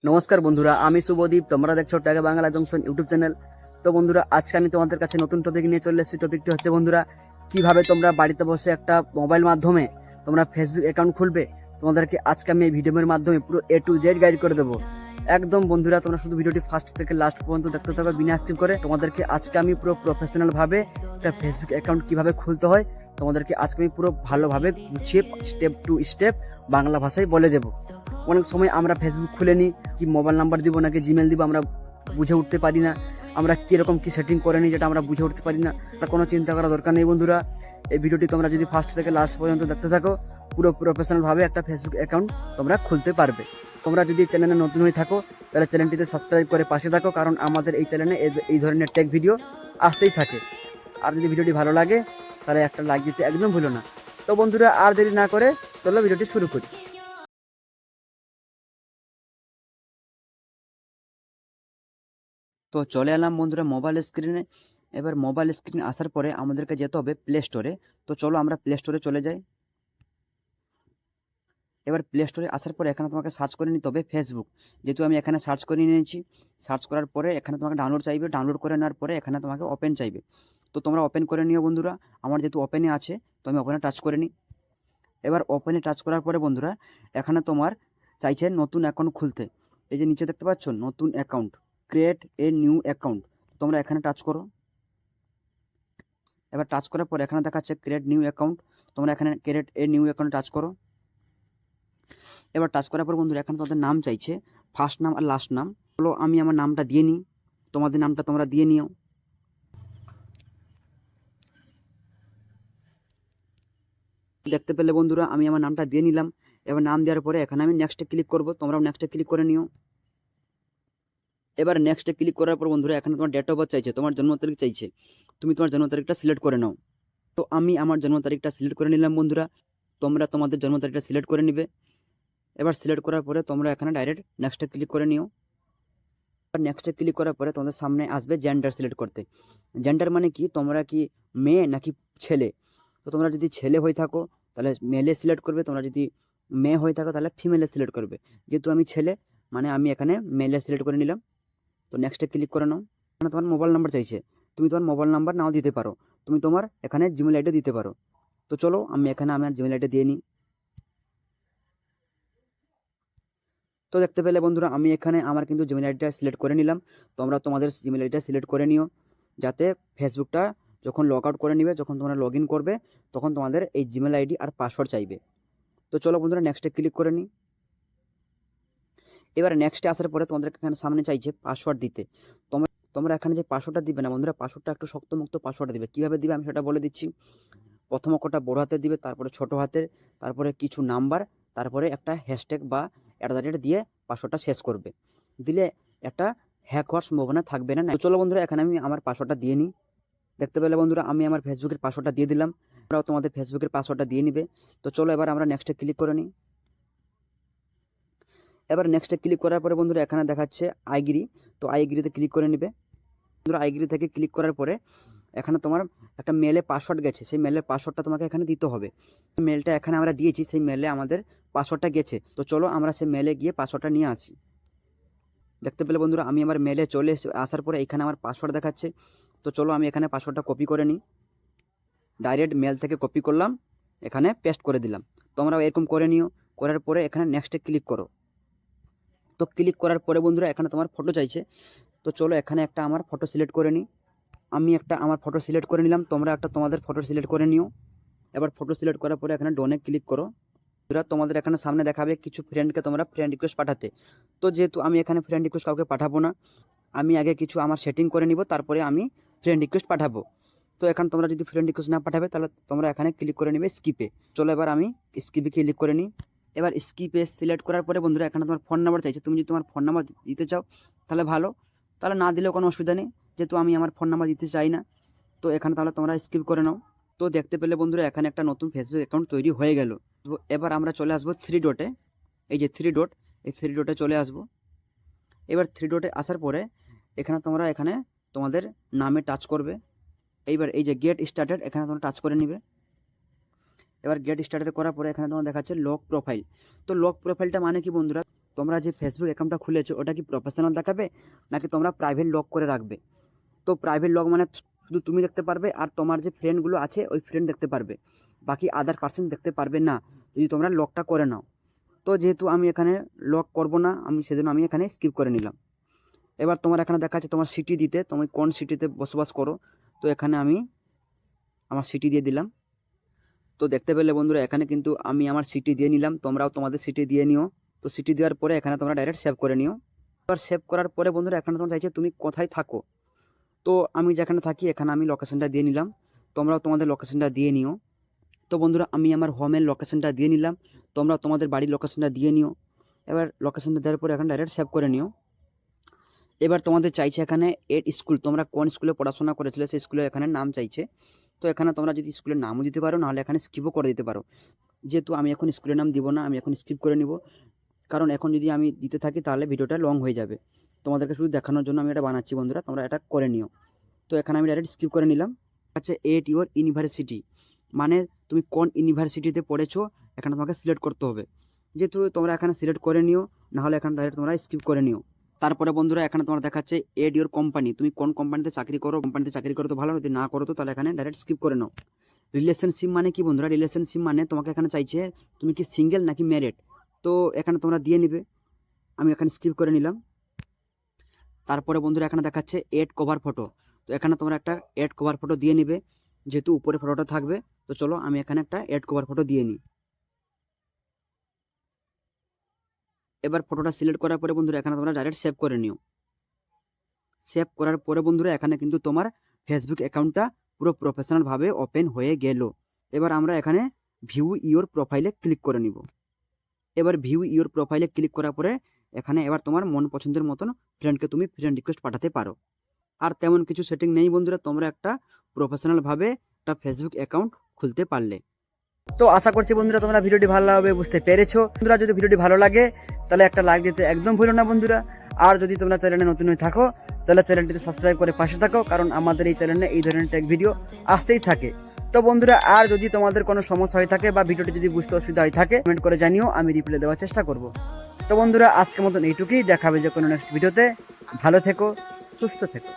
নমস্কার বন্ধুরা, আমি শুভদীপ। তোমরা দেখছো ট্যাগে বাংলা জংশন ইউটিউব চ্যানেল। তো বন্ধুরা, আজকে আমি তোমাদের কাছে নতুন টপিক নিয়ে চলে এসেছি। টপিকটি হচ্ছে বন্ধুরা, কিভাবে তোমরা বাড়িতে বসে একটা মোবাইল মাধ্যমে তোমরা ফেসবুক অ্যাকাউন্ট খুলবে। তোমাদেরকে আজকে আমি এই ভিডিওর মাধ্যমে পুরো A to Z গাইড করে দেবো একদম। বন্ধুরা, তোমরা শুধু ভিডিওটি ফার্স্ট থেকে লাস্ট পর্যন্ত দেখতে থাকো বিনা স্কিপ করে। তোমাদেরকে আজকে আমি পুরো প্রফেশনাল ভাবে একটা ফেসবুক অ্যাকাউন্ট কিভাবে খুলতে হয় তোমাদেরকে আজকে আমি পুরো ভালোভাবে গুছিয়ে স্টেপ টু স্টেপ বাংলা ভাষায় বলে দেবো। অনেক সময় আমরা ফেসবুক খুলে নিই, কি মোবাইল নাম্বার দিব নাকি জিমেল দিব আমরা বুঝে উঠতে পারি না। আমরা কিরকম কি সেটিং করে নিই যেটা আমরা বুঝে উঠতে পারি না। তা কোনো চিন্তা করার দরকার নেই বন্ধুরা। এই ভিডিওটি তোমরা যদি ফার্স্ট থেকে লাস্ট পর্যন্ত দেখতে থাকো, পুরো প্রফেশনাল ভাবে একটা ফেসবুক অ্যাকাউন্ট তোমরা খুলতে পারবে। তোমরা যদি চ্যানেলে নতুন হয়ে থাকো তাহলে চ্যানেলটিতে সাবস্ক্রাইব করে পাশে থাকো, কারণ আমাদের এই চ্যানেলে এই ধরনের টেক ভিডিও আসতেই থাকে। আর যদি ভিডিওটি ভালো লাগে তাহলে একটা লাইক দিতে একদম ভুলো না। তো বন্ধুরা, আর দেরি না করে চলো ভিডিওটি শুরু করি। তো চলে এলাম বন্ধুরা মোবাইল স্ক্রিনে। এবার মোবাইল স্ক্রিনে আসার পরে আমাদেরকে যেতে হবে প্লে স্টোরে। তো চলো আমরা প্লে স্টোরে চলে যাই। এবার প্লে স্টোরে আসার পরে এখানে তোমাকে সার্চ করে নিতে হবে ফেসবুক। যেহেতু আমি এখানে সার্চ করে নিয়েছি, সার্চ করার পরে এখানে তোমাকে ডাউনলোড চাইবে, ডাউনলোড করে নেওয়ার পরে এখানে তোমাকে ওপেন চাইবে। তো তোমরা ওপেন করে নিও বন্ধুরা। আমার যেহেতু ওপেনে আছে তো আমি ওপেনে টাচ করে নিই। এবার ওপেনে টাচ করার পরে বন্ধুরা এখানে তোমার চাইছে নতুন অ্যাকাউন্ট খুলতে। এই যে নিচে দেখতে পাচ্ছ নতুন account, create a new account. তোমরা এখানে টাচ করো। এবার টাচ করার পর এখানে দেখাচ্ছে ক্রিয়েট নিউ অ্যাকাউন্ট। তোমরা এখানে create a new account touch করো। এবার টাচ করার পর বন্ধুরা এখানে তোমাদের নাম চাইছে, ফার্স্ট নাম আর লাস্ট নাম। হলো আমি আমার নামটা দিয়ে নিই, তোমাদের নামটা তোমরা দিয়ে নিও। দেখতে পেলে বন্ধুরা আমি আমার নামটা দিয়ে নিলাম। এবার নাম দেওয়ার পরে এখানে আমি নেক্সটে ক্লিক করব, তোমরাও নেক্সটে ক্লিক করে নিও। এবার নেক্সটে ক্লিক করার পর বন্ধুরা এখানে তোমার ডেট অফ বার্থ চাইছে, তোমার জন্ম তারিখ চাইছে। তুমি তোমার জন্ম তারিখটা সিলেক্ট করে নাও। তো আমি আমার জন্ম তারিখটা সিলেক্ট করে নিলাম বন্ধুরা। তোমরা তোমাদের জন্ম তারিখটা সিলেক্ট করে নিবে। এবার সিলেক্ট করার পরে তোমরা এখানে ডাইরেক্ট নেক্সটে ক্লিক করে নিও। নেক্সটে ক্লিক করার পরে তোমাদের সামনে আসবে জেন্ডার সিলেক্ট করতে। জেন্ডার মানে কি, তোমরা কি মেয়ে নাকি ছেলে। তো তোমরা যদি ছেলে হয়ে থাকো তাহলে মেলে সিলেক্ট করবে, তোমরা যদি মেয়ে হয়ে থাকো তাহলে ফিমেলে সিলেক্ট করবে। যেহেতু আমি ছেলে মানে আমি এখানে মেলে সিলেক্ট করে নিলাম। তো নেক্সটে ক্লিক করে নাও। এখানে তোমার মোবাইল নাম্বার চাইছে, তুমি তোমার মোবাইল নাম্বার নাও দিতে পারো, তুমি তোমার এখানে জিমেল আইডি দিতে পারো। তো চলো আমি এখানে আমার জিমেল আইডি দিয়ে নিই। তো দেখতে পেলে বন্ধুরা আমি এখানে আমার কিন্তু জিমেল আইডিটা সিলেক্ট করে নিলাম। তোমরা তোমাদের জিমেল আইডিটা সিলেক্ট করে নিও, যাতে ফেসবুকটা যখন লগ আউট করে নিবে, যখন তোমরা লগ ইন করবে তখন তোমাদের এই জিমেল আইডি আর পাসওয়ার্ড চাইবে। তো চলো বন্ধুরা নেক্সটে ক্লিক করে নিই। এবার নেক্সটে আসার পরে তোমাদের এখানে সামনে চাইছে পাসওয়ার্ড দিতে। তোমরা তোমরা এখানে যে পাসওয়ার্ডটা দিবে না বন্ধুরা, পাসওয়ার্ডটা একটু শক্তমুক্ত পাসওয়ার্ড দিবে। কীভাবে দিবে আমি সেটা বলে দিচ্ছি। প্রথম অক্ষরটা বড় হাতে দিবে, তারপরে ছোট হাতের, তারপরে কিছু নাম্বার, তারপরে একটা হ্যাশট্যাগ বা @ দিয়ে পাসওয়ার্ডটা শেষ করবে। দিলে একটা হ্যাক হওয়ার সম্ভাবনা থাকবে না। তো চলো বন্ধুরা এখানে আমি আমার পাসওয়ার্ডটা দিয়ে নিই। দেখতে পেলে বন্ধুরা আমি আমার ফেসবুকের পাসওয়ার্ডটা দিয়ে দিলাম। তোমরাও তোমাদের ফেসবুকের পাসওয়ার্ডটা দিয়ে নিবে। তো চলো এবার আমরা নেক্সটে ক্লিক করে নিই। এবার নেক্সটে ক্লিক করার পরে বন্ধুরা এখানে দেখাচ্ছে আইগিরি। তো আইগিরিতে ক্লিক করে নিবে বন্ধুরা। আইগিরি থেকে ক্লিক করার পরে এখানে তোমার একটা মেলে পাসওয়ার্ড গেছে, সেই মেলের পাসওয়ার্ডটা তোমাকে এখানে দিতে হবে। মেলটা এখানে আমরা দিয়েছি, সেই মেলে আমাদের পাসওয়ার্ডটা গেছে। তো চলো আমরা সেই মেলে গিয়ে পাসওয়ার্ডটা নিয়ে আসি। দেখতে পেলে বন্ধুরা আমি আমার মেলে চলে আসার পরে এখানে আমার পাসওয়ার্ড দেখাচ্ছে। তো চলো আমি এখানে পাসওয়ার্ডটা কপি করে নিই। ডাইরেক্ট মেল থেকে কপি করলাম, এখানে পেস্ট করে দিলাম। তোমরাও এরকম করে নিও। করার পরে এখানে নেক্সটে ক্লিক করো। তো ক্লিক করার পরে বন্ধুরা এখানে তোমার ফটো চাইছে। তো চলো এখানে একটা আমার ফটো সিলেক্ট করে নিই। আমি একটা আমার ফটো সিলেক্ট করে নিলাম, তোমরা একটা তোমাদের ফটো সিলেক্ট করে নিও। এবার ফটো সিলেক্ট করার পরে এখানে ডনে ক্লিক করো। এবার তোমাদের এখানে সামনে দেখাবে কিছু ফ্রেন্ডকে তোমরা ফ্রেন্ড রিকোয়েস্ট পাঠাতে। তো যেহেতু আমি এখানে ফ্রেন্ড রিকোয়েস্ট কাউকে পাঠাবো না, আমি আগে কিছু আমার সেটিং করে নিব, তারপরে আমি ফ্রেন্ড রিকোয়েস্ট পাঠাবো। তো এখানে তোমরা যদি ফ্রেন্ড রিকোয়েস্ট না পাঠাবে তাহলে তোমরা এখানে ক্লিক করে নেবে স্কিপে। চলো এবার আমি স্কিপে ক্লিক করে নিই। এবার স্কিপে সিলেক্ট করার পরে বন্ধুরা এখানে তোমার ফোন নাম্বার চাইছে। তুমি যদি তোমার ফোন নাম্বার দিতে চাও তাহলে ভালো, তাহলে না দিলেও কোনো অসুবিধা নেই। যেহেতু আমি আমার ফোন নাম্বার দিতে চাই না, তো এখানে তাহলে তোমরা স্কিপ করে নাও। তো দেখতে পেলে বন্ধুরা এখানে একটা নতুন ফেসবুক অ্যাকাউন্ট তৈরি হয়ে গেল। তো এবার আমরা চলে আসবো থ্রি ডটে। এই যে থ্রি ডট, এই থ্রি ডটে চলে আসবো। এবার থ্রি ডটে আসার পরে এখানে তোমরা এখানে তোমাদের নামে টাচ করবে। এইবার এই যে গেট স্টার্টেড, এখানে তোমরা টাচ করে নিবে। এবার গেট স্টার্টেড করার পরে এখানে তোমার দেখাচ্ছে লক প্রোফাইল। তো লক প্রোফাইলটা মানে কি বন্ধুরা, তোমরা যে ফেসবুক অ্যাকাউন্টটা খুলেছো ওটা কি প্রফেশনাল দেখাবে নাকি তোমরা প্রাইভেট লক করে রাখবে। তো প্রাইভেট লক মানে শুধু তুমি দেখতে পারবে আর তোমার যে ফ্রেন্ডগুলো আছে ওই ফ্রেন্ড দেখতে পারবে, বাকি আদার পার্সন দেখতে পারবে না যদি তোমরা লকটা করে নাও। তো যেহেতু আমি এখানে লক করব না, আমি সেজন্য আমি এখানে স্কিপ করে নিলাম। এবার তোমার এখানে দেখা যাচ্ছে তোমার সিটি দিতে, তুমি কোন সিটিতে বসবাস করো। তো এখানে আমি আমার সিটি দিয়ে দিলাম। তো দেখতে পেলে বন্ধুরা এখানে কিন্তু আমি আমার সিটি দিয়ে নিলাম, তোমরাও তোমাদের সিটি দিয়ে নিও। তো সিটি দেওয়ার পরে এখানে তোমরা ডাইরেক্ট সেভ করে নিও। এবার সেভ করার পরে বন্ধুরা এখানে তোমরা চাইছে তুমি কোথায় থাকো। তো আমি যেখানে থাকি এখানে আমি লোকেশনটা দিয়ে নিলাম, তোমরাও তোমাদের লোকেশনটা দিয়ে নিও। তো বন্ধুরা আমি আমার হোমের লোকেশনটা দিয়ে নিলাম, তোমরা তোমাদের বাড়ির লোকেশনটা দিয়ে নিও। এবার লোকেশনটা দেওয়ার পরে এখানে ডাইরেক্ট সেভ করে নিও। এবার তোমাদের চাইছে এখানে এড স্কুল, তোমরা কোন স্কুলে পড়াশোনা করেছিলে সেই স্কুলের এখানে নাম চাইছে। তো এখানে তোমরা যদি স্কুলের নামও দিতে পারো, নাহলে এখানে স্কিপও করে দিতে পারো। যেহেতু আমি এখন স্কুলের নাম দিব না, আমি এখন স্কিপ করে নিব, কারণ এখন যদি আমি দিতে থাকি তাহলে ভিডিওটা লং হয়ে যাবে। তোমাদেরকে শুধু দেখানোর জন্য আমি এটা বানাচ্ছি বন্ধুরা, তোমরা এটা করে নিও। তো এখানে আমি ডাইরেক্ট স্কিপ করে নিলাম। আচ্ছা, এট ইউর ইউনিভার্সিটি মানে তুমি কোন ইউনিভার্সিটিতে পড়েছো এখানে তোমাকে সিলেক্ট করতে হবে। যেহেতু তোমরা এখানে সিলেক্ট করে নিও, নাহলে এখানে ডাইরেক্ট তোমরা স্কিপ করে নিও। তারপরে বন্ধুরা এখানে তোমার দেখাচ্ছে এড ইউর কোম্পানি, তুমি কোন কোম্পানিতে চাকরি করো, কোম্পানিতে চাকরি করো তো ভালো, যদি না করো তো তাহলে এখানে ডাইরেক্ট স্কিপ করে নাও। রিলেশনশিপ মানে কি বন্ধুরা, রিলেশনশিপ মানে তোমাকে এখানে চাইছে তুমি কি সিঙ্গেল নাকি ম্যারিড, তো এখানে তোমরা দিয়ে নিবে। আমি এখানে স্কিপ করে নিলাম। তারপরে বন্ধুরা এখানে দেখাচ্ছে এড কভার ফটো, তো এখানে তোমরা একটা এড কভার ফটো দিয়ে নিবে, যেহেতু উপরে ফটোটা থাকবে। তো চলো আমি এখানে একটা এড কভার ফটো দিয়ে নিই। এবার ফটোটা সিলেক্ট করার পরে বন্ধুরা এখানে তোমরা ডাইরেক্ট সেভ করে নিও। সেভ করার পরে বন্ধুরা এখানে কিন্তু তোমার ফেসবুক অ্যাকাউন্টটা পুরো প্রফেশনালভাবে ওপেন হয়ে গেল। এবার আমরা এখানে ভিউ ইওর প্রোফাইলে ক্লিক করে নিব। এবার ভিউ ইওর প্রোফাইলে ক্লিক করার পরে এখানে এবার তোমার মন পছন্দের মতন ফ্রেন্ডকে তুমি ফ্রেন্ড রিকোয়েস্ট পাঠাতে পারো। আর তেমন কিছু সেটিং নেই বন্ধুরা, তোমরা একটা প্রফেশনালভাবে একটা ফেসবুক অ্যাকাউন্ট খুলতে পারলে। তো আশা করছি বন্ধুরা তোমরা ভিডিওটি ভালো লাগবে বুঝতে পেরেছো। বন্ধুরা যদি ভিডিওটি ভালো লাগে তাহলে একটা লাইক দিতে একদম ভুলো না বন্ধুরা। আর যদি তোমরা চ্যানেলে নতুন হয়ে থাকো তাহলে চ্যানেলটিতে সাবস্ক্রাইব করে পাশে থাকো, কারণ আমাদের এই চ্যানেলে এই ধরনের টেক ভিডিও আসতেই থাকে। তো বন্ধুরা আর যদি তোমাদের কোনো সমস্যা হয়ে থাকে বা ভিডিওটি যদি বুঝতে অসুবিধা হয়ে থাকে কমেন্ট করে জানিও, আমি রিপ্লাই দেওয়ার চেষ্টা করব। তো বন্ধুরা আজকের মতন এইটুকুই, দেখাবে যে কোনো নেক্সট ভিডিওতে। ভালো থেকো, সুস্থ থেকো।